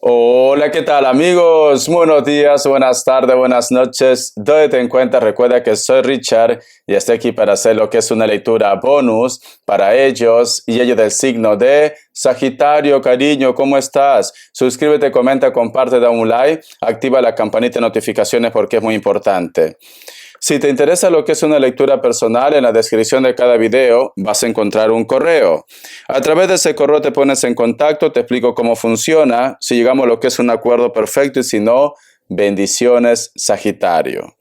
Hola, ¿qué tal amigos? Buenos días, buenas tardes, buenas noches. ¿Dónde te encuentras? Recuerda que soy Richard y estoy aquí para hacer lo que es una lectura bonus para ellos y ellos del signo de Sagitario. Cariño, ¿cómo estás? Suscríbete, comenta, comparte, da un like, activa la campanita de notificaciones porque es muy importante. Si te interesa lo que es una lectura personal, en la descripción de cada video vas a encontrar un correo. A través de ese correo te pones en contacto, te explico cómo funciona, si llegamos a lo que es un acuerdo perfecto y si no, bendiciones, Sagitario.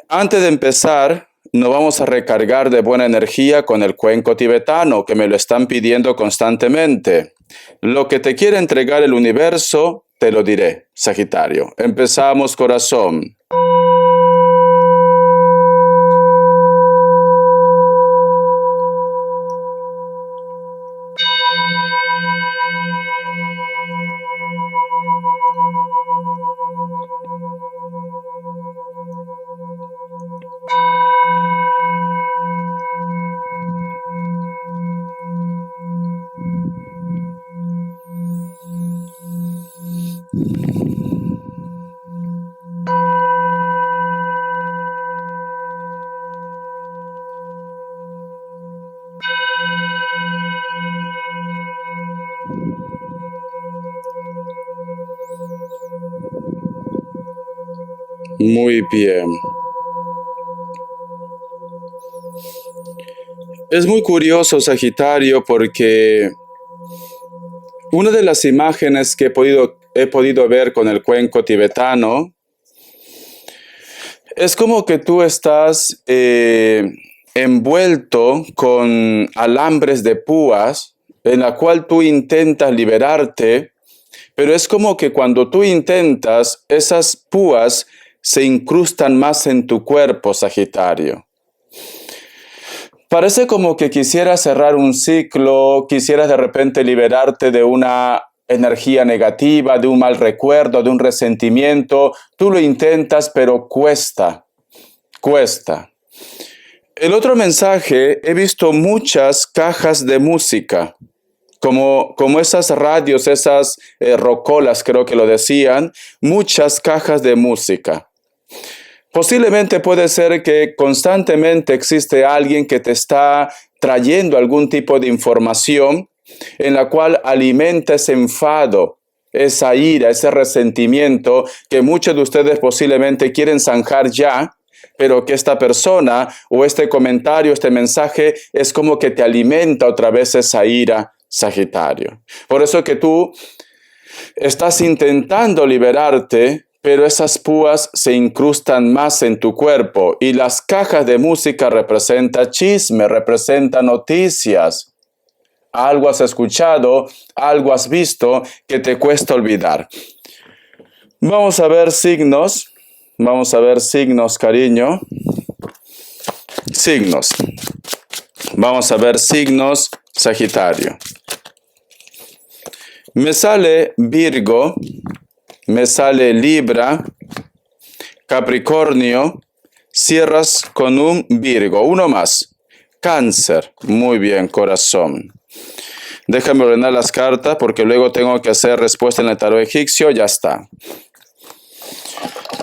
Antes de empezar, nos vamos a recargar de buena energía con el cuenco tibetano, que me lo están pidiendo constantemente. Lo que te quiere entregar el universo, te lo diré, Sagitario. Empezamos, corazón. Muy bien. Es muy curioso, Sagitario, porque una de las imágenes que he podido ver con el cuenco tibetano es como que tú estás envuelto con alambres de púas en la cual tú intentas liberarte, pero es como que cuando tú intentas, esas púas se incrustan más en tu cuerpo, Sagitario. Parece como que quisieras cerrar un ciclo, quisieras de repente liberarte de una energía negativa, de un mal recuerdo, de un resentimiento. Tú lo intentas, pero cuesta, cuesta. El otro mensaje, he visto muchas cajas de música, como esas radios, esas rocolas, creo que lo decían, muchas cajas de música. Posiblemente puede ser que constantemente existe alguien que te está trayendo algún tipo de información en la cual alimenta ese enfado, esa ira, ese resentimiento que muchos de ustedes posiblemente quieren zanjar ya, pero que esta persona o este comentario, este mensaje es como que te alimenta otra vez esa ira, Sagitario. Por eso que tú estás intentando liberarte, pero esas púas se incrustan más en tu cuerpo y las cajas de música representan chisme, representan noticias. Algo has escuchado, algo has visto que te cuesta olvidar. Vamos a ver signos, cariño. Signos. Vamos a ver signos, Sagitario. Me sale Virgo, me sale Libra, Capricornio, cierras con un Virgo, uno más. Cáncer, muy bien, corazón. Déjame ordenar las cartas porque luego tengo que hacer respuesta en el tarot egipcio, ya está.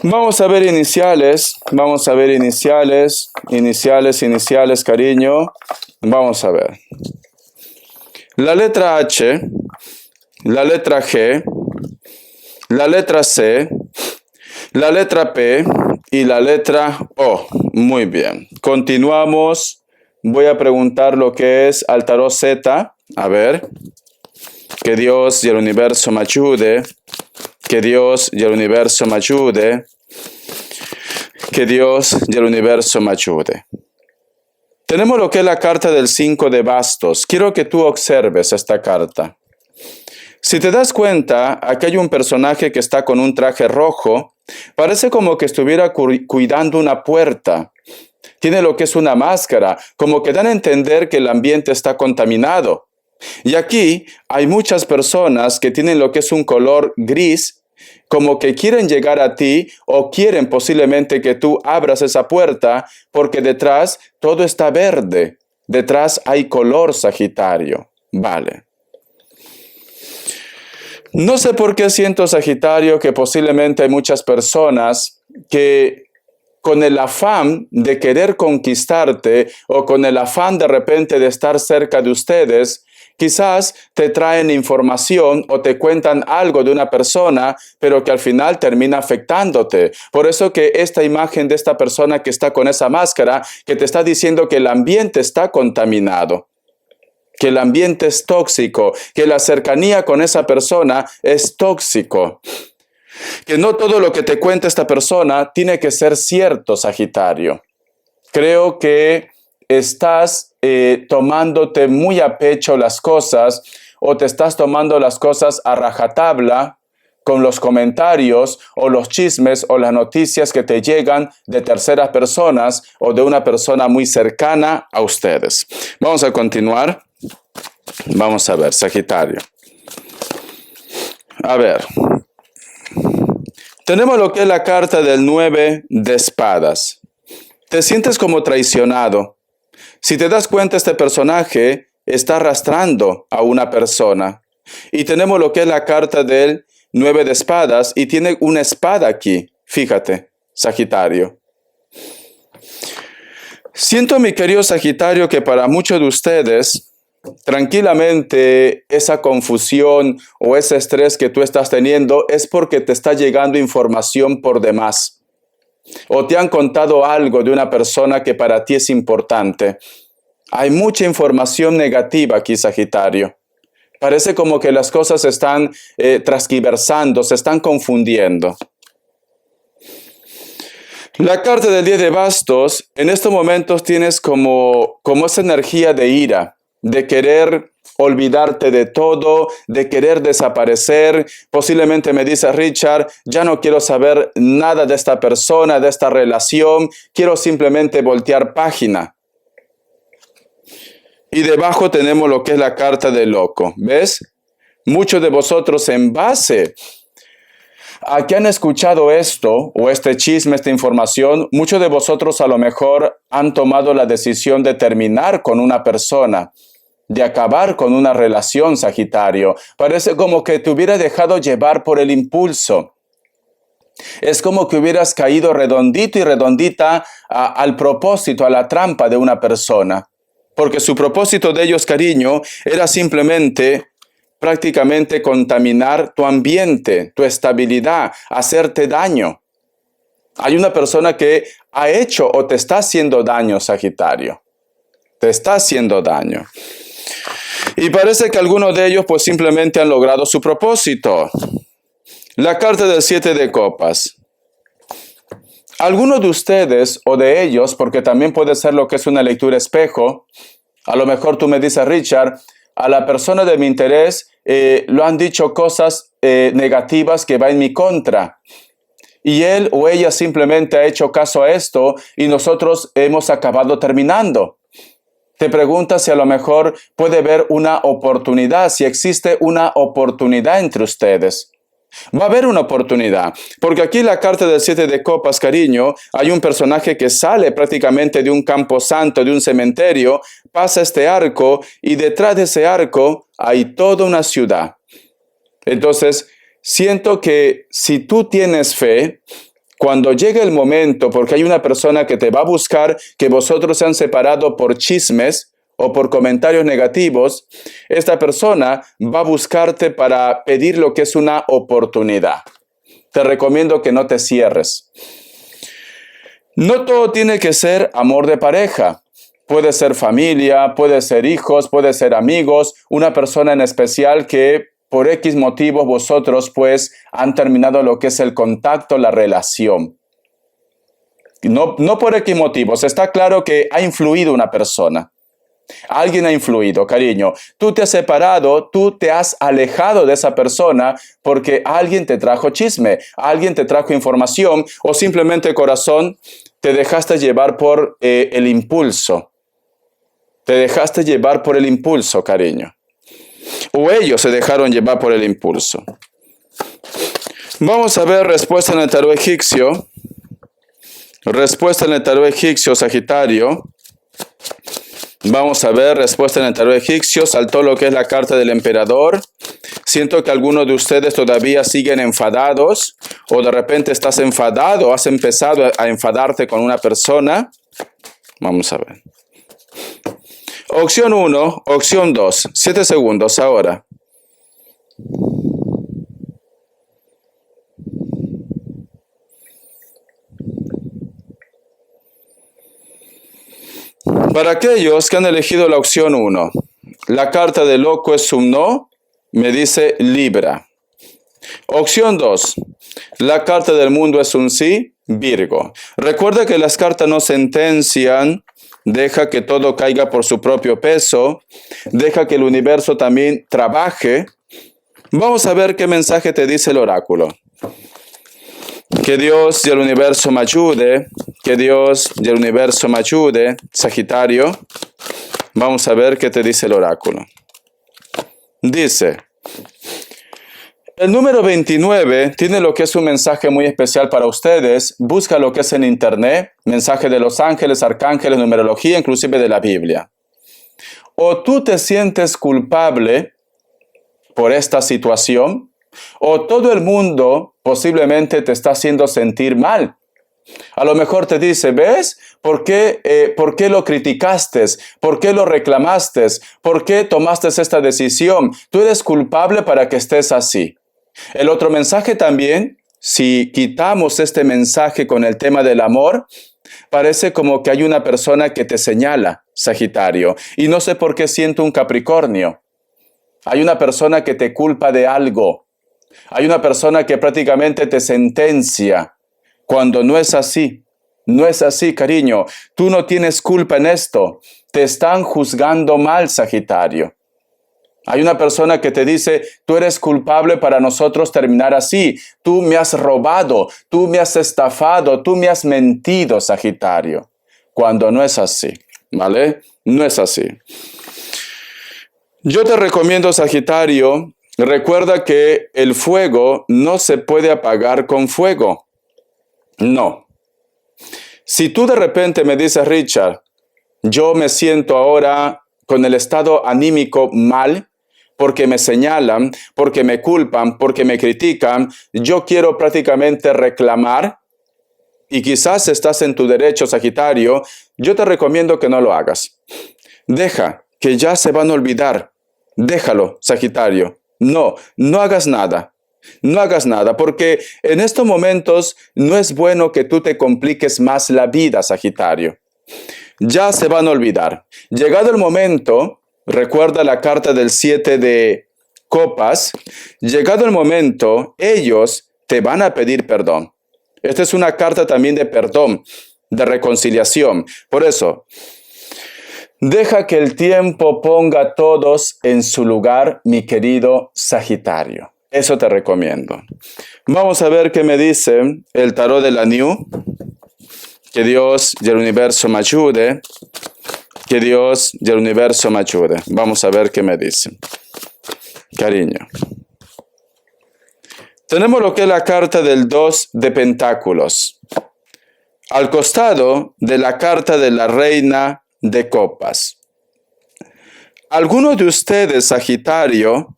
Vamos a ver iniciales, iniciales, cariño. Vamos a ver. La letra H, la letra G, la letra C, la letra P y la letra O. Muy bien. Continuamos. Voy a preguntar lo que es al tarot Z. A ver. Que Dios y el universo me ayude. Que Dios y el universo me ayude. Que Dios y el universo me ayude. Tenemos lo que es la carta del 5 de bastos. Quiero que tú observes esta carta. Si te das cuenta, aquí hay un personaje que está con un traje rojo. Parece como que estuviera cuidando una puerta. Tiene lo que es una máscara, como que dan a entender que el ambiente está contaminado. Y aquí hay muchas personas que tienen lo que es un color gris, como que quieren llegar a ti o quieren posiblemente que tú abras esa puerta porque detrás todo está verde. Detrás hay color, Sagitario. Vale. No sé por qué siento, Sagitario, que posiblemente hay muchas personas que con el afán de querer conquistarte o con el afán de repente de estar cerca de ustedes, quizás te traen información o te cuentan algo de una persona, pero que al final termina afectándote. Por eso que esta imagen de esta persona que está con esa máscara, que te está diciendo que el ambiente está contaminado, que el ambiente es tóxico, que la cercanía con esa persona es tóxico. Que no todo lo que te cuenta esta persona tiene que ser cierto, Sagitario. Creo que estás tomándote muy a pecho las cosas o te estás tomando las cosas a rajatabla con los comentarios o los chismes o las noticias que te llegan de terceras personas o de una persona muy cercana a ustedes. Vamos a continuar. Vamos a ver, Sagitario. A ver. Tenemos lo que es la carta del 9 de espadas. Te sientes como traicionado. Si te das cuenta, este personaje está arrastrando a una persona. Y tenemos lo que es la carta del 9 de espadas y tiene una espada aquí. Fíjate, Sagitario. Siento, mi querido Sagitario, que para muchos de ustedes, tranquilamente esa confusión o ese estrés que tú estás teniendo es porque te está llegando información por demás. O te han contado algo de una persona que para ti es importante. Hay mucha información negativa aquí, Sagitario. Parece como que las cosas se están transquiversando, se están confundiendo. La carta del 10 de bastos, en estos momentos tienes como esa energía de ira, de querer olvidarte de todo, de querer desaparecer. Posiblemente me dice Richard, ya no quiero saber nada de esta persona, de esta relación, quiero simplemente voltear página. Y debajo tenemos lo que es la carta del loco, ¿ves? Muchos de vosotros en base a que han escuchado esto o este chisme, esta información, muchos de vosotros a lo mejor han tomado la decisión de terminar con una persona, de acabar con una relación, Sagitario. Parece como que te hubiera dejado llevar por el impulso. Es como que hubieras caído redondito y redondita al propósito, a la trampa de una persona. Porque su propósito de ellos, cariño, era simplemente prácticamente contaminar tu ambiente, tu estabilidad, hacerte daño. Hay una persona que ha hecho o te está haciendo daño, Sagitario. Te está haciendo daño. Y parece que algunos de ellos pues simplemente han logrado su propósito. La carta del 7 de copas. Algunos de ustedes o de ellos, porque también puede ser lo que es una lectura espejo, a lo mejor tú me dices, Richard, a la persona de mi interés lo han dicho cosas negativas que van en mi contra. Y él o ella simplemente ha hecho caso a esto y nosotros hemos acabado terminando. Te preguntas si a lo mejor puede haber una oportunidad, si existe una oportunidad entre ustedes. Va a haber una oportunidad, porque aquí en la carta del 7 de copas, cariño, hay un personaje que sale prácticamente de un camposanto, de un cementerio, pasa este arco y detrás de ese arco hay toda una ciudad. Entonces, siento que si tú tienes fe, cuando llegue el momento, porque hay una persona que te va a buscar, que vosotros se han separado por chismes o por comentarios negativos, esta persona va a buscarte para pedir lo que es una oportunidad. Te recomiendo que no te cierres. No todo tiene que ser amor de pareja. Puede ser familia, puede ser hijos, puede ser amigos, una persona en especial que por X motivos vosotros pues han terminado lo que es el contacto, la relación. No por X motivos, está claro que ha influido una persona. Alguien ha influido, cariño. Tú te has separado, tú te has alejado de esa persona porque alguien te trajo chisme, alguien te trajo información o simplemente, corazón, te dejaste llevar por el impulso. Te dejaste llevar por el impulso, cariño. O ellos se dejaron llevar por el impulso. Vamos a ver respuesta en el tarot egipcio. Respuesta en el tarot egipcio, Sagitario. Vamos a ver respuesta en el tarot egipcio. Saltó lo que es la carta del emperador. Siento que algunos de ustedes todavía siguen enfadados o de repente estás enfadado, has empezado a enfadarte con una persona. Vamos a ver. Opción 1, opción 2. 7 segundos ahora. Para aquellos que han elegido la opción 1, la carta de loco es un no, me dice Libra. Opción 2, la carta del mundo es un sí, Virgo. Recuerda que las cartas no sentencian, deja que todo caiga por su propio peso, deja que el universo también trabaje. Vamos a ver qué mensaje te dice el oráculo. Que Dios y el universo me ayude, que Dios y el universo me ayude, Sagitario. Vamos a ver qué te dice el oráculo. Dice, el número 29 tiene lo que es un mensaje muy especial para ustedes. Busca lo que es en internet, mensaje de los ángeles, arcángeles, numerología, inclusive de la Biblia. O tú te sientes culpable por esta situación, o todo el mundo posiblemente te está haciendo sentir mal. A lo mejor te dice, ¿ves? ¿Por qué lo criticaste? ¿Por qué lo reclamaste? ¿Por qué tomaste esta decisión? Tú eres culpable para que estés así. El otro mensaje también, si quitamos este mensaje con el tema del amor, parece como que hay una persona que te señala, Sagitario, y no sé por qué siento un Capricornio. Hay una persona que te culpa de algo. Hay una persona que prácticamente te sentencia, cuando no es así. No es así, cariño. Tú no tienes culpa en esto. Te están juzgando mal, Sagitario. Hay una persona que te dice, tú eres culpable para nosotros terminar así. Tú me has robado, tú me has estafado, tú me has mentido, Sagitario. Cuando no es así, ¿vale? No es así. Yo te recomiendo, Sagitario, recuerda que el fuego no se puede apagar con fuego. No. Si tú de repente me dices, Richard, yo me siento ahora con el estado anímico mal, porque me señalan, porque me culpan, porque me critican, yo quiero prácticamente reclamar, y quizás estás en tu derecho, Sagitario, yo te recomiendo que no lo hagas. Deja, que ya se van a olvidar. Déjalo, Sagitario. No hagas nada. No hagas nada, porque en estos momentos no es bueno que tú te compliques más la vida, Sagitario. Ya se van a olvidar. Llegado el momento, recuerda la carta del 7 de copas, llegado el momento, ellos te van a pedir perdón. Esta es una carta también de perdón, de reconciliación. Por eso, deja que el tiempo ponga a todos en su lugar, mi querido Sagitario. Eso te recomiendo. Vamos a ver qué me dice el tarot de la New. Que Dios y el universo me ayude. Que Dios y el universo me ayude. Vamos a ver qué me dice. Cariño. Tenemos lo que es la carta del 2 de pentáculos. Al costado de la carta de la reina de copas. Algunos de ustedes, Sagitario,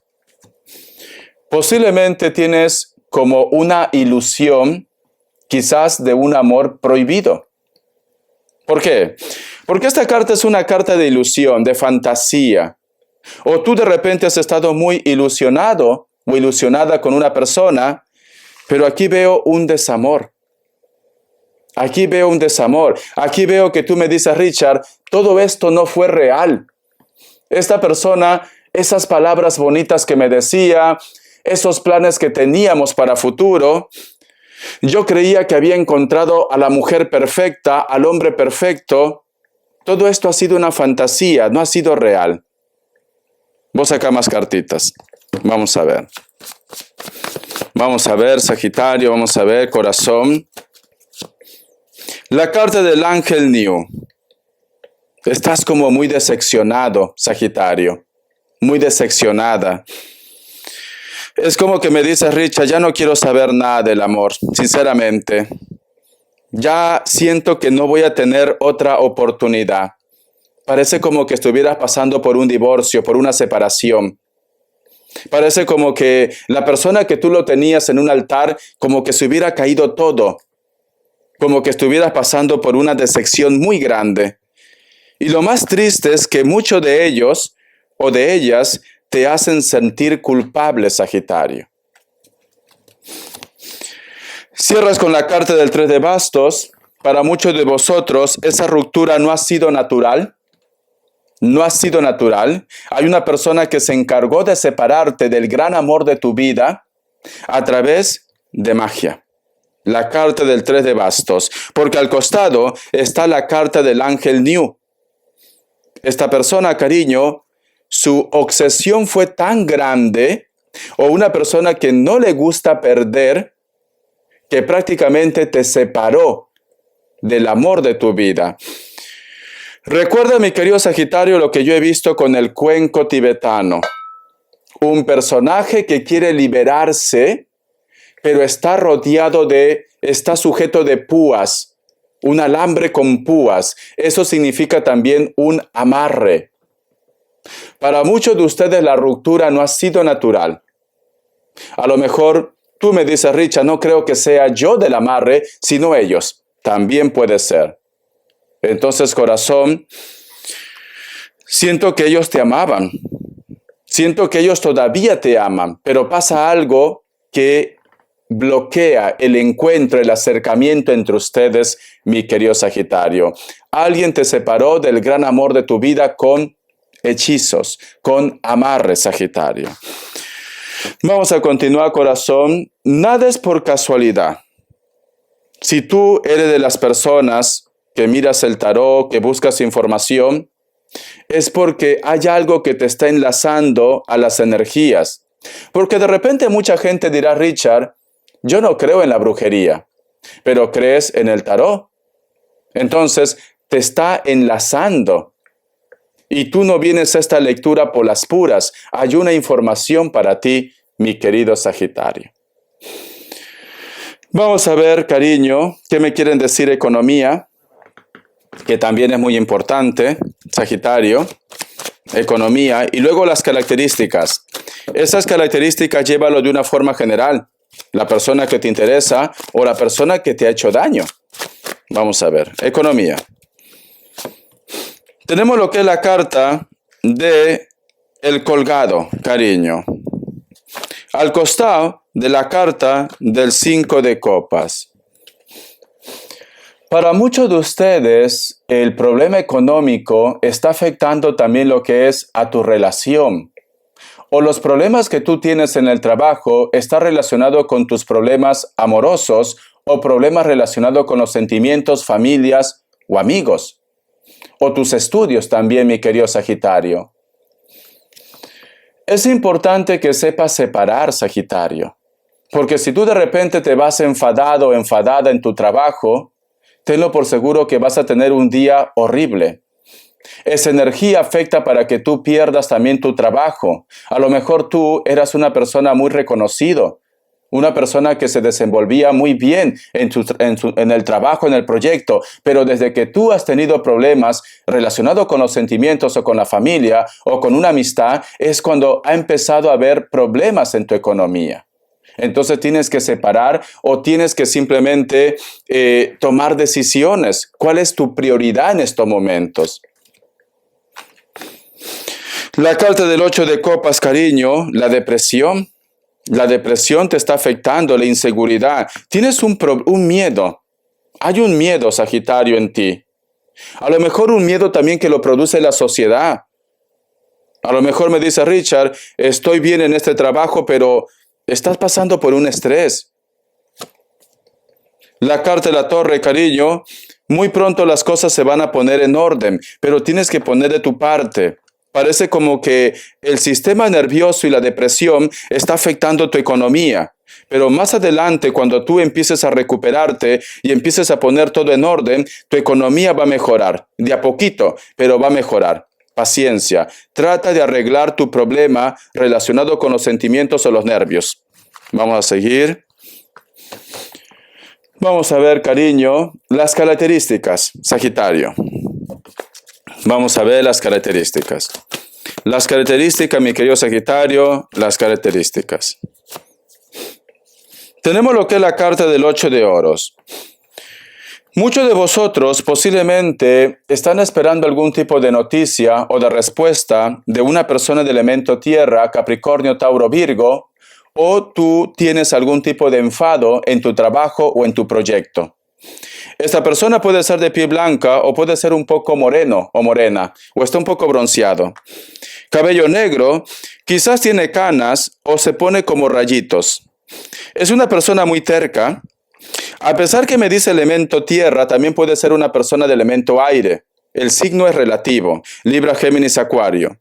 posiblemente tienes como una ilusión, quizás de un amor prohibido. ¿Por qué? Porque esta carta es una carta de ilusión, de fantasía. O tú de repente has estado muy ilusionado o ilusionada con una persona, pero aquí veo un desamor. Aquí veo un desamor. Aquí veo que tú me dices, Richard, todo esto no fue real. Esta persona, esas palabras bonitas que me decía, esos planes que teníamos para futuro, yo creía que había encontrado a la mujer perfecta, al hombre perfecto. Todo esto ha sido una fantasía, no ha sido real. Vos acá más cartitas. Vamos a ver. Vamos a ver, Sagitario, vamos a ver, corazón. La carta del ángel New. Estás como muy decepcionado, Sagitario. Muy decepcionada. Es como que me dices, Richard, ya no quiero saber nada del amor, sinceramente. Ya siento que no voy a tener otra oportunidad. Parece como que estuvieras pasando por un divorcio, por una separación. Parece como que la persona que tú lo tenías en un altar, como que se hubiera caído todo, como que estuvieras pasando por una decepción muy grande. Y lo más triste es que muchos de ellos o de ellas te hacen sentir culpable, Sagitario. Cierras con la carta del 3 de bastos. Para muchos de vosotros, esa ruptura no ha sido natural. No ha sido natural. Hay una persona que se encargó de separarte del gran amor de tu vida a través de magia. La carta del 3 de bastos. Porque al costado está la carta del ángel New. Esta persona, cariño, su obsesión fue tan grande, o una persona que no le gusta perder, que prácticamente te separó del amor de tu vida. Recuerda, mi querido Sagitario, lo que yo he visto con el cuenco tibetano. Un personaje que quiere liberarse, pero está sujeto de púas, un alambre con púas. Eso significa también un amarre. Para muchos de ustedes la ruptura no ha sido natural. A lo mejor tú me dices, Richard, no creo que sea yo del amarre, sino ellos. También puede ser. Entonces, corazón, siento que ellos te amaban. Siento que ellos todavía te aman, pero pasa algo que bloquea el encuentro, el acercamiento entre ustedes, mi querido Sagitario. Alguien te separó del gran amor de tu vida con hechizos, con amarres, Sagitario. Vamos a continuar, corazón. Nada es por casualidad. Si tú eres de las personas que miras el tarot, que buscas información, es porque hay algo que te está enlazando a las energías. Porque de repente mucha gente dirá, Richard, yo no creo en la brujería, pero crees en el tarot. Entonces te está enlazando. Y tú no vienes a esta lectura por las puras. Hay una información para ti, mi querido Sagitario. Vamos a ver, cariño, qué me quieren decir economía, que también es muy importante, Sagitario, economía, y luego las características. Esas características llévalo de una forma general, la persona que te interesa o la persona que te ha hecho daño. Vamos a ver, economía. Tenemos lo que es la carta de el colgado, cariño. Al costado de la carta del 5 de copas. Para muchos de ustedes, el problema económico está afectando también lo que es a tu relación. O los problemas que tú tienes en el trabajo están relacionados con tus problemas amorosos o problemas relacionados con los sentimientos, familias o amigos. O tus estudios también, mi querido Sagitario. Es importante que sepas separar, Sagitario. Porque si tú de repente te vas enfadado o enfadada en tu trabajo, tenlo por seguro que vas a tener un día horrible. Esa energía afecta para que tú pierdas también tu trabajo. A lo mejor tú eras una persona muy reconocida, una persona que se desenvolvía muy bien en el trabajo, en el proyecto, pero desde que tú has tenido problemas relacionados con los sentimientos o con la familia o con una amistad, es cuando ha empezado a haber problemas en tu economía. Entonces tienes que separar o tienes que simplemente tomar decisiones. ¿Cuál es tu prioridad en estos momentos? La carta del 8 de copas, cariño, la depresión. La depresión te está afectando, la inseguridad. Tienes un miedo. Hay un miedo, Sagitario, en ti. A lo mejor un miedo también que lo produce la sociedad. A lo mejor me dice, Richard, estoy bien en este trabajo, pero estás pasando por un estrés. La carta de la torre, cariño, muy pronto las cosas se van a poner en orden, pero tienes que poner de tu parte. Parece como que el sistema nervioso y la depresión está afectando tu economía. Pero más adelante, cuando tú empieces a recuperarte y empieces a poner todo en orden, tu economía va a mejorar. De a poquito, pero va a mejorar. Paciencia. Trata de arreglar tu problema relacionado con los sentimientos o los nervios. Vamos a seguir. Vamos a ver, cariño, las características, Sagitario. Vamos a ver las características. Las características, mi querido Sagitario, las características. Tenemos lo que es la carta del 8 de oros. Muchos de vosotros posiblemente están esperando algún tipo de noticia o de respuesta de una persona de elemento tierra, Capricornio, Tauro, Virgo, o tú tienes algún tipo de enfado en tu trabajo o en tu proyecto. Esta persona puede ser de piel blanca o puede ser un poco moreno o morena, o está un poco bronceado. Cabello negro, quizás tiene canas o se pone como rayitos. Es una persona muy terca. A pesar que me dice elemento tierra, también puede ser una persona de elemento aire. El signo es relativo, Libra, Géminis, Acuario.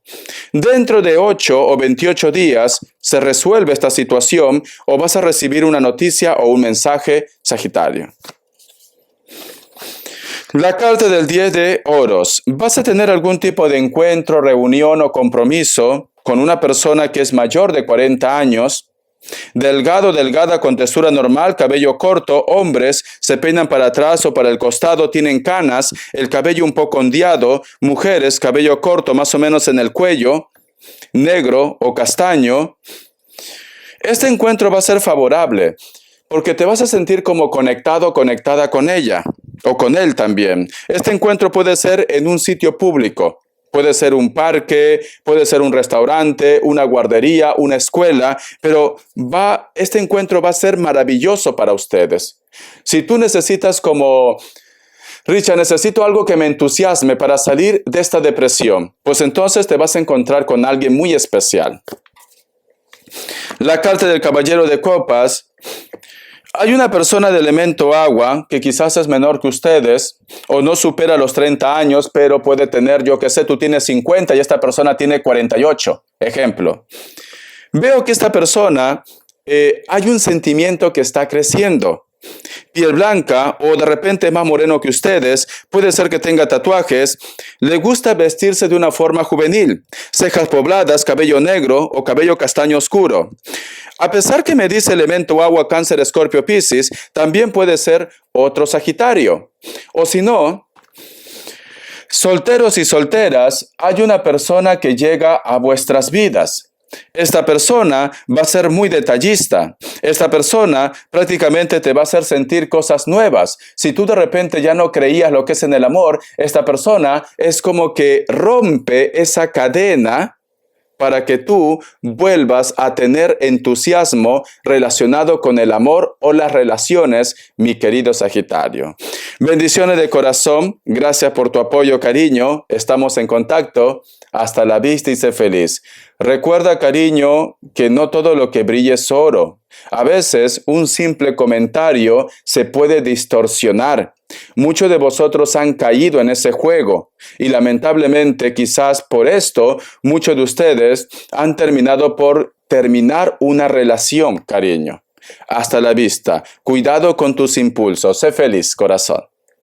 Dentro de 8 o 28 días se resuelve esta situación o vas a recibir una noticia o un mensaje, Sagitario. La carta del 10 de oros. Vas a tener algún tipo de encuentro, reunión o compromiso con una persona que es mayor de 40 años. Delgado, delgada, con textura normal, cabello corto, hombres se peinan para atrás o para el costado, tienen canas, el cabello un poco ondeado, mujeres, cabello corto más o menos en el cuello, negro o castaño. Este encuentro va a ser favorable porque te vas a sentir como conectado, conectada con ella o con él también. Este encuentro puede ser en un sitio público. Puede ser un parque, puede ser un restaurante, una guardería, una escuela, pero este encuentro va a ser maravilloso para ustedes. Si tú necesitas como, Richard, necesito algo que me entusiasme para salir de esta depresión, pues entonces te vas a encontrar con alguien muy especial. La carta del Caballero de Copas. Hay una persona de elemento agua que quizás es menor que ustedes o no supera los 30 años, pero puede tener, yo qué sé, tú tienes 50 y esta persona tiene 48, ejemplo. Veo que esta persona, hay un sentimiento que está creciendo. Piel blanca o de repente más moreno que ustedes, puede ser que tenga tatuajes, le gusta vestirse de una forma juvenil, cejas pobladas, cabello negro o cabello castaño oscuro. A pesar que me dice elemento agua, Cáncer, Escorpio, Piscis, también puede ser otro Sagitario. O si no, solteros y solteras, hay una persona que llega a vuestras vidas. Esta persona va a ser muy detallista. Esta persona prácticamente te va a hacer sentir cosas nuevas. Si tú de repente ya no creías lo que es en el amor, esta persona es como que rompe esa cadena para que tú vuelvas a tener entusiasmo relacionado con el amor o las relaciones, mi querido Sagitario. Bendiciones de corazón, gracias por tu apoyo, cariño, estamos en contacto, hasta la vista y sé feliz. Recuerda, cariño, que no todo lo que brilla es oro. A veces un simple comentario se puede distorsionar. Muchos de vosotros han caído en ese juego y lamentablemente quizás por esto muchos de ustedes han terminado por terminar una relación, cariño. Hasta la vista. Cuidado con tus impulsos. Sé feliz, corazón.